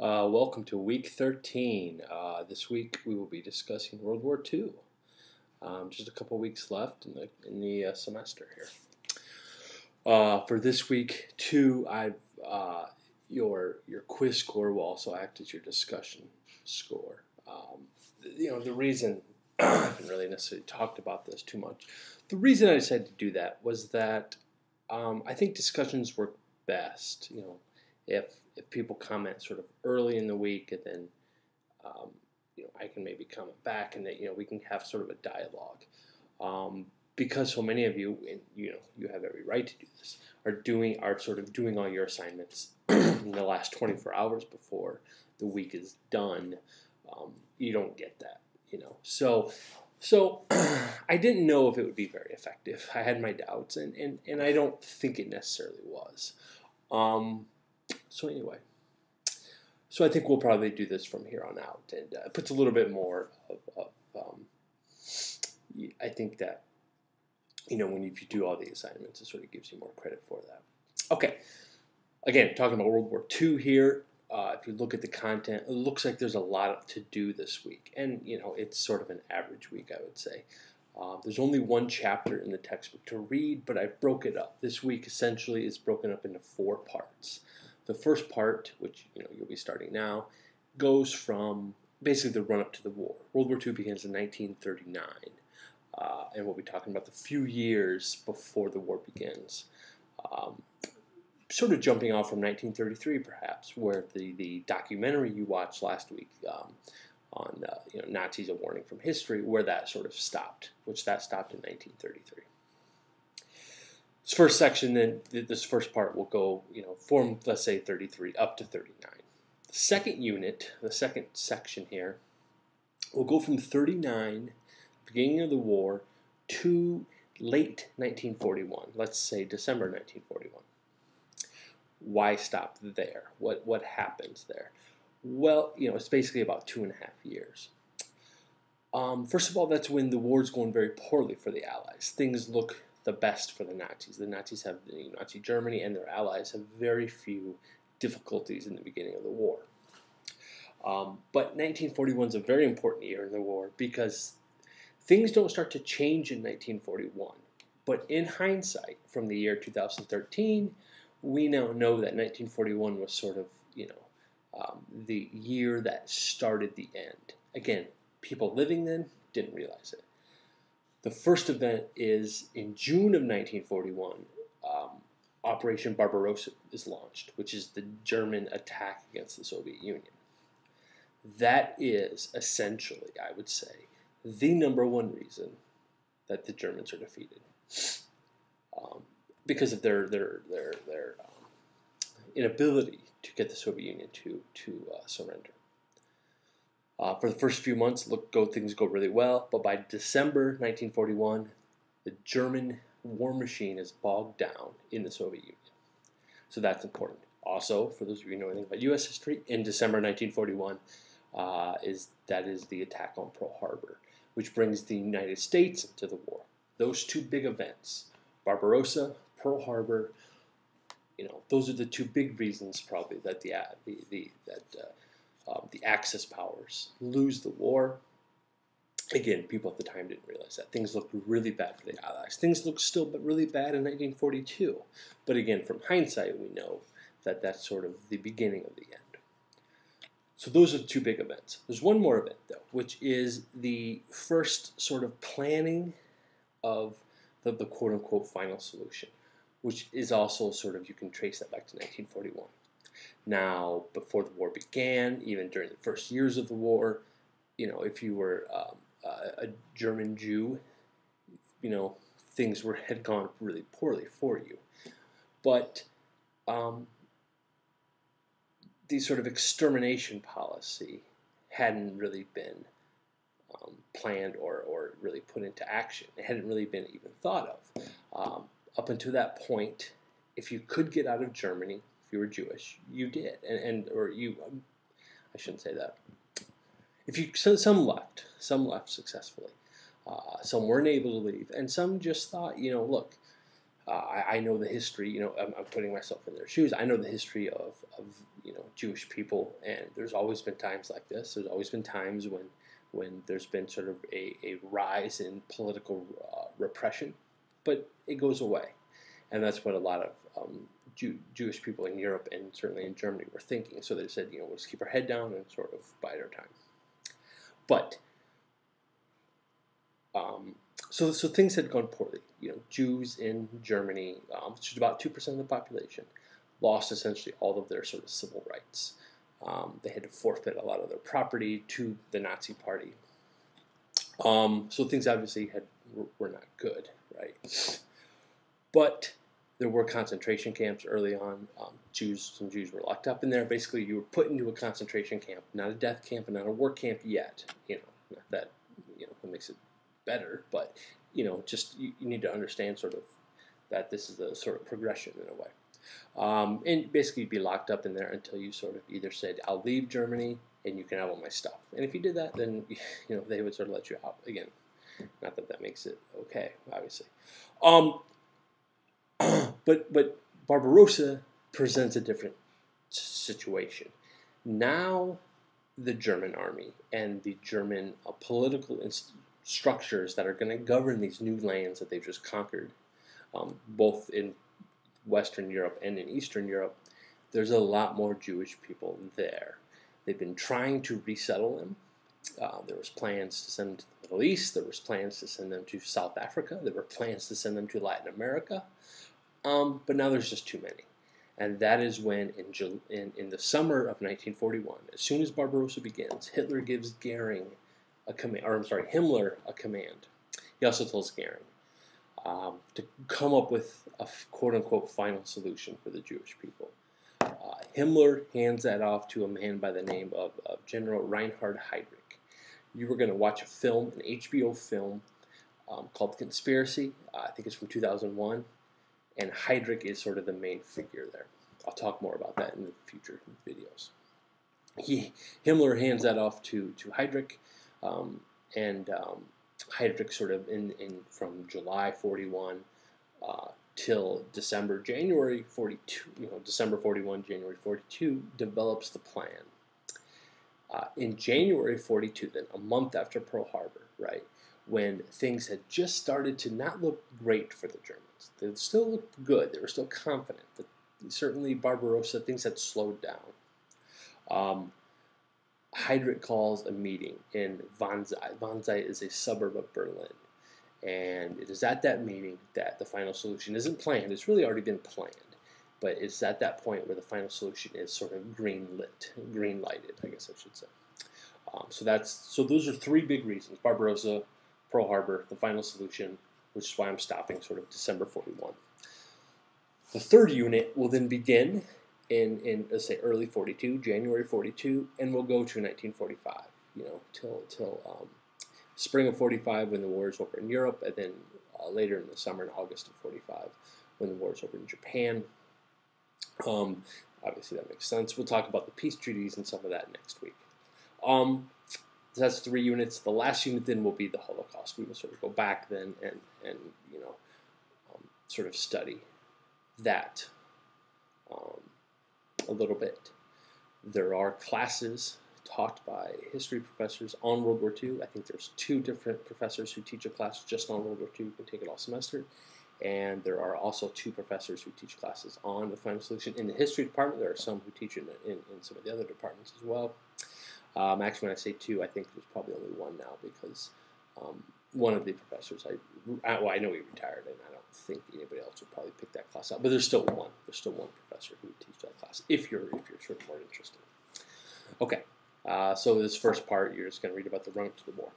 Welcome to week 13. This week we will be discussing World War II. Just a couple weeks left in the semester here. For this week, too, your quiz score will also act as your discussion score. The reason I haven't really necessarily talked about this too much. The reason I decided to do that was that I think discussions work best. If people comment sort of early in the week, and then I can maybe comment back, and that we can have sort of a dialogue. Because so many of you, and you have every right to do this, are sort of doing all your assignments in the last 24 hours before the week is done. You don't get that, So I didn't know if it would be very effective. I had my doubts, and I don't think it necessarily was. So anyway, I think we'll probably do this from here on out, and it puts a little bit more of I think that, when you do all the assignments, it sort of gives you more credit for that. Okay, again, talking about World War II here. If you look at the content, it looks like there's a lot to do this week, and it's sort of an average week, I would say. There's only one chapter in the textbook to read, but I broke it up. This week essentially is broken up into 4 parts. The first part, which you'll be starting now, goes from basically the run-up to the war. World War II begins in 1939, and we'll be talking about the few years before the war begins. Sort of jumping off from 1933, perhaps, where the documentary you watched last week on Nazis: A Warning from History, where that sort of stopped, which that stopped in 1933. This first section, then, this first part will go, from, let's say, 33 up to 39. The second unit, the second section here, will go from 39, beginning of the war, to late 1941. Let's say December 1941. Why stop there? What happens there? Well, it's basically about 2.5 years. First of all, that's when the war's going very poorly for the Allies. Things look the best for the Nazis. The Nazis have, Nazi Germany and their allies have very few difficulties in the beginning of the war. But 1941 is a very important year in the war because things don't start to change in 1941. But in hindsight, from the year 2013, we now know that 1941 was sort of, the year that started the end. Again, people living then didn't realize it. The first event is in June of 1941. Operation Barbarossa is launched, which is the German attack against the Soviet Union. That is essentially, I would say, the number one reason that the Germans are defeated, because of their inability to get the Soviet Union to surrender. For the first few months, things go really well, but by December 1941, the German war machine is bogged down in the Soviet Union. So that's important. Also, for those of you who know anything about U.S. history, in December 1941 is the attack on Pearl Harbor, which brings the United States into the war. Those 2 big events, Barbarossa, Pearl Harbor, those are the 2 big reasons probably that the Axis powers lose the war. Again, people at the time didn't realize that. Things looked really bad for the Allies. Things looked still really bad in 1942. But again, from hindsight, we know that that's sort of the beginning of the end. So those are the 2 big events. There's one more event, though, which is the first sort of planning of the quote-unquote final solution, which is also sort of, you can trace that back to 1941. Now, before the war began, even during the first years of the war, if you were a German Jew, things had gone really poorly for you. But the sort of extermination policy hadn't really been planned or really put into action. It hadn't really been even thought of. Up until that point, if you could get out of Germany, if you were Jewish, you did, I shouldn't say that. Some left successfully, some weren't able to leave, and some just thought, look, I know the history. I'm putting myself in their shoes. I know the history of Jewish people, and there's always been times like this. There's always been times when there's been sort of a rise in political repression, but it goes away, and that's what a lot of Jewish people in Europe and certainly in Germany were thinking. So they said, we'll just keep our head down and sort of bide our time. But so things had gone poorly. Jews in Germany, which is about 2% of the population, lost essentially all of their sort of civil rights. They had to forfeit a lot of their property to the Nazi Party. So things obviously were not good, right? But there were concentration camps early on. Some Jews were locked up in there. Basically, you were put into a concentration camp, not a death camp and not a work camp yet. Not that it makes it better, but just you need to understand sort of that this is a sort of progression in a way. And basically, you'd be locked up in there until you sort of either said, "I'll leave Germany and you can have all my stuff." And if you did that, then they would sort of let you out again. Not that that makes it okay, obviously. But Barbarossa presents a different situation. Now, the German army and the German political structures that are going to govern these new lands that they've just conquered, both in Western Europe and in Eastern Europe, there's a lot more Jewish people there. They've been trying to resettle them. There was plans to send them to the Middle East. There was plans to send them to South Africa. There were plans to send them to Latin America. But now there's just too many. And that is when, in the summer of 1941, as soon as Barbarossa begins, Hitler gives Himmler a command. He also tells Goering to come up with a quote-unquote final solution for the Jewish people. Himmler hands that off to a man by the name of General Reinhard Heydrich. You were going to watch a film, an HBO film, called Conspiracy. I think it's from 2001. And Heydrich is sort of the main figure there. I'll talk more about that in the future videos. Himmler hands that off to Heydrich, and Heydrich sort of from July 41 till January 42, December 41, January 42, develops the plan. In January 42, then, a month after Pearl Harbor, right, when things had just started to not look great for the Germans. They still looked good. They were still confident. But certainly Barbarossa, things had slowed down. Heydrich calls a meeting in Wannsee. Wannsee is a suburb of Berlin. And it is at that meeting that the final solution isn't planned. It's really already been planned. But it's at that point where the final solution is sort of green-lighted, I guess I should say. So those are three big reasons: Barbarossa, Pearl Harbor, the final solution, which is why I'm stopping sort of December 41. The third unit will then begin in let's say early 42, January 42, and we'll go to 1945, till spring of 45 when the war is over in Europe, and then later in the summer in August of 45 when the war is over in Japan. Obviously that makes sense. We'll talk about the peace treaties and some of that next week. That's 3 units. The last unit then will be the Holocaust. We will sort of go back then and sort of study that a little bit. There are classes taught by history professors on World War II. I think there's 2 different professors who teach a class just on World War II. You can take it all semester. And there are also 2 professors who teach classes on the final solution. In the history department, there are some who teach in some of the other departments as well. Actually, when I say 2, I think there's probably only 1 now because one of the professors, I know he retired, and I don't think anybody else would probably pick that class up. But there's still one. There's still one professor who would teach that class if you're sort of more interested. Okay, so this first part, you're just going to read about the run-up to the war.